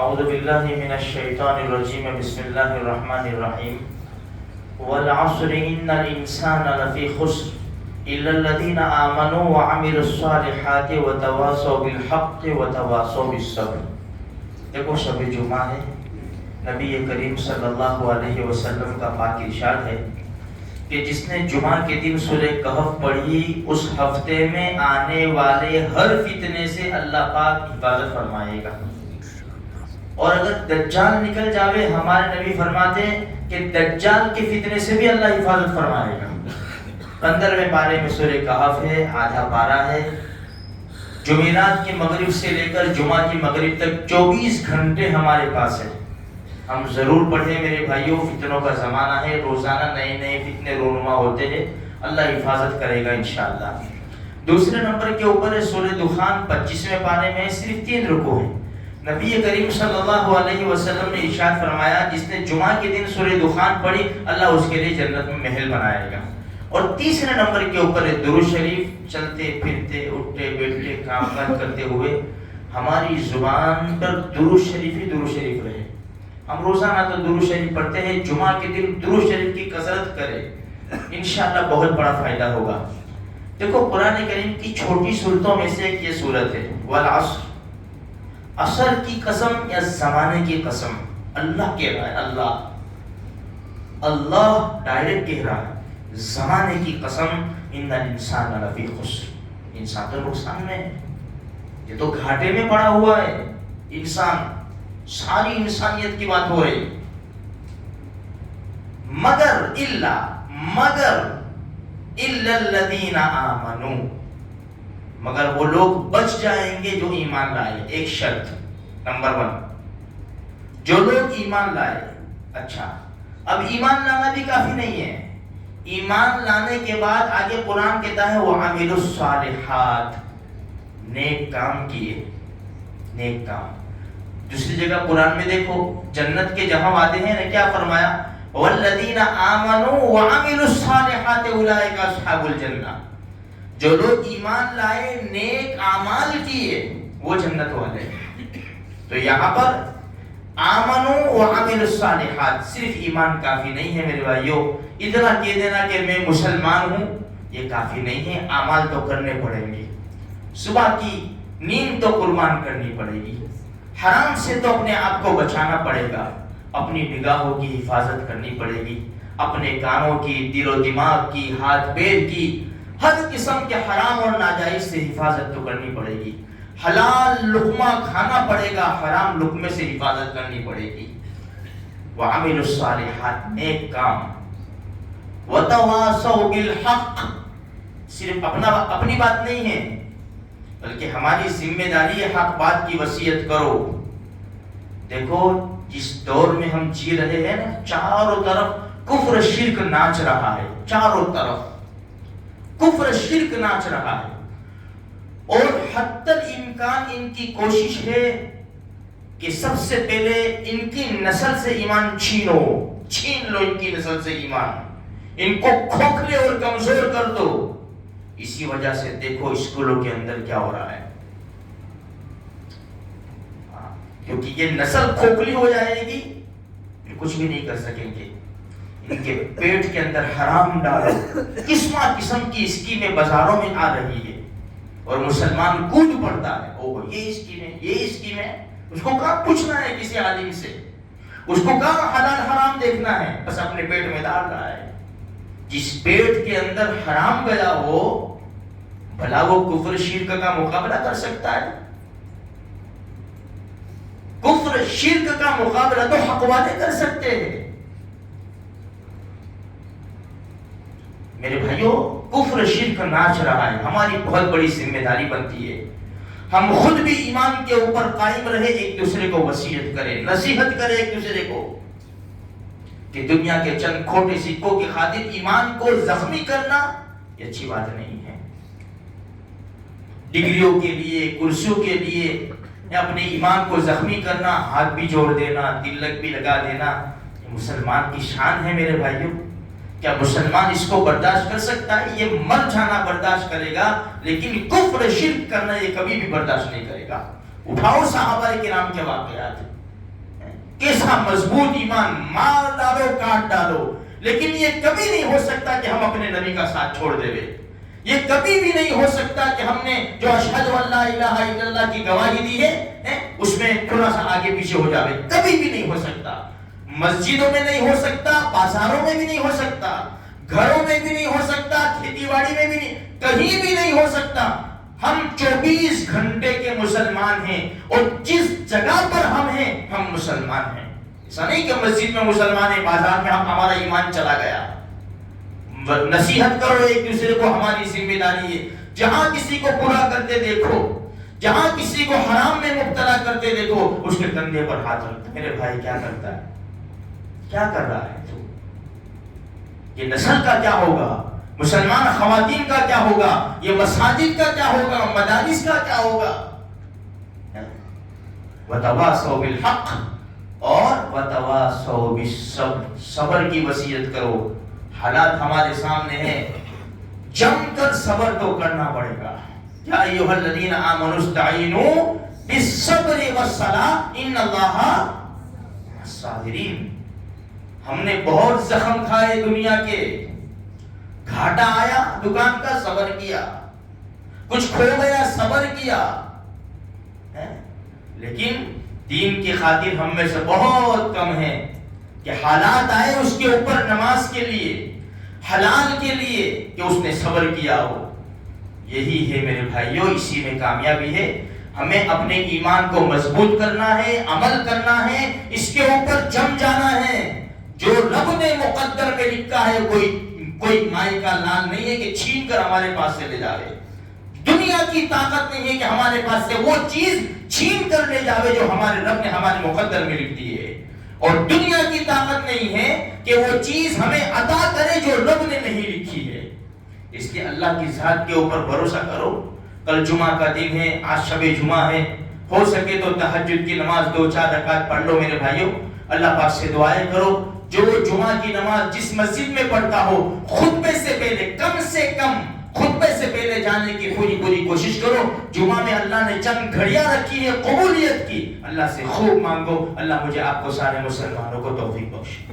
اعوذ باللہ من الشیطان الرجیم بسم اللہ الرحمن الرحیم والعصر ان الانسان لفی خسر الا الذین آمنوا وعملوا الصالحات وتواصوا بالحق وتواصوا بالصبر۔ دیکھو شب جمعہ ہے، نبی کریم صلی اللہ علیہ وسلم کا پاک ارشاد ہے کہ جس نے جمعہ کے دن سورہ کہف پڑھی اس ہفتے میں آنے والے ہر فتنے سے اللہ پاک حفاظت فرمائے گا۔ اور اگر دجال نکل جاوے، ہمارے نبی فرماتے ہیں کہ دجال کے فتنے سے بھی اللہ حفاظت فرمائے گا۔ 15ویں پارے میں سورہ کہف ہے، آدھا پارہ ہے۔ جمعرات کی مغرب سے لے کر جمعہ کی مغرب تک 24 گھنٹے ہمارے پاس ہے، ہم ضرور پڑھیں میرے بھائیوں۔ فتنوں کا زمانہ ہے، روزانہ نئے نئے فتنے رونما ہوتے ہیں، اللہ حفاظت کرے گا انشاءاللہ۔ دوسرے نمبر کے اوپر ہے سورہ دخان، 25ویں پارے میں صرف 3 رکوع ہیں۔ نبی کریم صلی اللہ علیہ وسلم نے ارشاد فرمایا جس نے جمعہ کے دن سورہ دخان پڑھی اللہ اس کے لیے جنت میں محل بنائے گا۔ اور تیسرے نمبر کے اوپر ہے درود شریف۔ چلتے پھرتے اٹھتے بیٹھتے کام کاج کرتے ہوئے ہماری زبان پر درود شریف ہی درود شریف رہے۔ ہم روزانہ تو درود شریف پڑھتے ہیں، جمعہ کے دن درود شریف کی کثرت کریں، انشاءاللہ بہت بڑا فائدہ ہوگا۔ دیکھو قرآن کریم کی چھوٹی سورتوں میں سے ایک یہ سورت ہے والعصر، عصر کی قسم یا زمانے کی قسم اللہ کہہ رہا ہے، اللہ ڈائریکٹ کہہ رہا ہے، زمانے کی قسم ان الانسان لفی خسر، انسان تو نقصان میں ہے، یہ تو گھاٹے میں پڑا ہوا ہے انسان، ساری انسانیت کی بات ہو رہی، مگر الذین آمنوا، مگر وہ لوگ بچ جائیں گے جو ایمان لائے۔ ایک شرط نمبر 1، جو لوگ ایمان لائے۔ اچھا، اب ایمان لانا بھی کافی نہیں ہے، ایمان لانے کے بعد آگے قرآن کہتا ہے وَعَمِلُوا الصَّالِحَاتِ، نیک کام کیے، نیک کام۔ دوسری جگہ قرآن میں دیکھو جنت کے جہاں وعدے ہیں نے کیا فرمایا وَالَّذِينَ آمَنُوا وَعَمِلُوا الصَّالِحَاتِ أُولَٰئِكَ أَصْحَابُ الْجَنَّةِ، جو لوگ ایمان لائے نیک اعمال کیے وہ جنت والے۔ تو یہاں پر آمنوا وعملوا الصالحات، صرف ایمان کافی نہیں ہے میرے بھائیوں، اتنا کہہ دینا کہ میں مسلمان ہوں یہ کافی نہیں ہے، اعمال تو کرنے پڑیں گے۔ صبح کی نیند تو قربان کرنی پڑے گی، حرام سے تو اپنے آپ کو بچانا پڑے گا، اپنی نگاہوں کی حفاظت کرنی پڑے گی، اپنے کانوں کی، دل و دماغ کی، ہاتھ پیر کی، ہر قسم کے حرام اور ناجائز سے حفاظت تو کرنی پڑے گی، حلال لقمہ کھانا پڑے گا، حرام لقمے سے حفاظت کرنی پڑے گی۔ وَعَمِلُوا الصَّالِحَاتِ، نیک کام۔ وَتَوَاصَوْا بِالْحَقِّ، صرف اپنی بات نہیں ہے بلکہ ہماری ذمہ داری ہے حق بات کی وصیت کرو۔ دیکھو جس دور میں ہم جی رہے ہیں نا، چاروں طرف کفر شرک ناچ رہا ہے، چاروں طرف کفر شرک ناچ رہا ہے، اور حتی الامکان ان کی کوشش ہے کہ سب سے پہلے ان کی نسل سے ایمان چھین لو ان کی نسل سے ایمان، ان کو کھوکھلے اور کمزور کر دو۔ اسی وجہ سے دیکھو اسکولوں کے اندر کیا ہو رہا ہے، کیونکہ یہ نسل کھوکھلی ہو جائے گی پھر کچھ بھی نہیں کر سکیں گے۔ ان کے پیٹ کے اندر حرام ڈالو، قسم کی اسکیمیں بازاروں میں آ رہی ہے اور مسلمان کود پڑتا ہے، یہ اسکیم ہے، اس کو کہاں پوچھنا ہے کسی عالم سے، اس کو کہاں حلال حرام دیکھنا ہے، بس اپنے پیٹ میں ڈال رہا ہے۔ جس پیٹ کے اندر حرام گیا ہو بھلا وہ کفر شرک کا مقابلہ کر سکتا ہے؟ کفر شرک کا مقابلہ تو حق والے کر سکتے ہیں۔ میرے بھائیوں کفر شرک ناچ رہا ہے، ہماری بہت بڑی ذمہ داری بنتی ہے ہم خود بھی ایمان کے اوپر قائم رہے، ایک دوسرے کو وصیت کریں، نصیحت کریں ایک دوسرے کو، کہ دنیا کے چند کھوٹے سکوں کی خاطر ایمان کو زخمی کرنا یہ اچھی بات نہیں ہے۔ ڈگریوں کے لیے، کرسیوں کے لیے اپنے ایمان کو زخمی کرنا، ہاتھ بھی جوڑ دینا، تلک بھی لگا دینا، یہ مسلمان کی شان ہے میرے بھائیوں۔ کیا مسلمان اس کو برداشت کر سکتا ہے؟ یہ مر جانا برداشت کرے گا لیکن کفر شرک کرنا یہ کبھی بھی برداشت نہیں کرے گا۔ اٹھاؤ صحابہ کرام کے واقعات، کیسا مضبوط ایمان، مار ڈالو کاٹ ڈالو، لیکن یہ کبھی نہیں ہو سکتا کہ ہم اپنے نبی کا ساتھ چھوڑ دے۔ یہ کبھی بھی نہیں ہو سکتا کہ ہم نے جو اشہد ان لا الہ الا اللہ کی گواہی دی ہے اس میں تھوڑا سا آگے پیچھے ہو جاوے، کبھی بھی نہیں ہو سکتا۔ مسجدوں میں نہیں ہو سکتا، بازاروں میں بھی نہیں ہو سکتا، گھروں میں بھی نہیں ہو سکتا، کھیتی باڑی میں بھی نہیں، کہیں بھی نہیں ہو سکتا۔ ہم 24 گھنٹے کے مسلمان ہیں، اور جس جگہ پر ہم ہیں ہم مسلمان ہیں۔ ایسا نہیں کہ مسجد میں مسلمان ہیں، بازار میں ہمارا ایمان چلا گیا۔ نصیحت کرو ایک دوسرے کو، ہماری ذمہ داری ہے۔ جہاں کسی کو برا کرتے دیکھو، جہاں کسی کو حرام میں مبتلا کرتے دیکھو، اس کے کندھے پر ہاتھ رکھتے، میرے بھائی کیا کرتا ہے، کیا کر رہا ہے تو؟ یہ نسل کا کیا ہوگا، مسلمان خواتین کا کیا ہوگا، یہ مساجد کا کیا ہوگا، مدارس کا کیا ہوگا؟ وتواصوا بالحق اور وتواصوا بالصبر، صبر کی وصیت کرو۔ حالات ہمارے سامنے ہیں، جم کر صبر تو کرنا پڑے گا۔ یا ایھا الذین آمنوا استعینوا بالصبر والصلاۃ ان اللہ مع الصابرین۔ ہم نے بہت زخم کھائے دنیا کے، گھاٹا آیا دکان کا، صبر کیا، کچھ کھو گیا، صبر کیا، لیکن دین کی خاطر ہم میں سے بہت کم ہیں کہ حالات آئے اس کے اوپر نماز کے لیے، حلال کے لیے، کہ اس نے صبر کیا ہو۔ یہی ہے میرے بھائیوں، اسی میں کامیابی ہے۔ ہمیں اپنے ایمان کو مضبوط کرنا ہے، عمل کرنا ہے، اس کے اوپر جم جانا ہے۔ جو رب نے مقدر میں لکھا ہے، کوئی مائی کا لال نہیں ہے کہ چھین کر ہمارے پاس سے لے جائے۔ دنیا کی طاقت نہیں ہے کہ ہمارے پاس سے وہ چیز چھین کر لے جاوے جو ہمارے رب نے ہمارے مقدر میں لکھ دی ہے، اور دنیا کی طاقت نہیں ہے کہ وہ چیز ہمیں عطا کرے جو رب نے نہیں لکھی ہے۔ اس لیے اللہ کی ذات کے اوپر بھروسہ کرو۔ کل جمعہ کا دن ہے، آج شب جمعہ ہے، ہو سکے تو تہجد کی نماز 2-4 رکعت پڑھ لو میرے بھائیوں۔ اللہ پاک سے دعائیں کرو، جو جمعہ کی نماز جس مسجد میں پڑھتا ہو، خطبے سے پہلے کم سے کم خطبے سے پہلے جانے کی پوری کوشش کرو۔ جمعہ میں اللہ نے چند گھڑیاں رکھی ہے قبولیت کی، اللہ سے خوب مانگو۔ اللہ مجھے آپ کو سارے مسلمانوں کو توفیق بخشے۔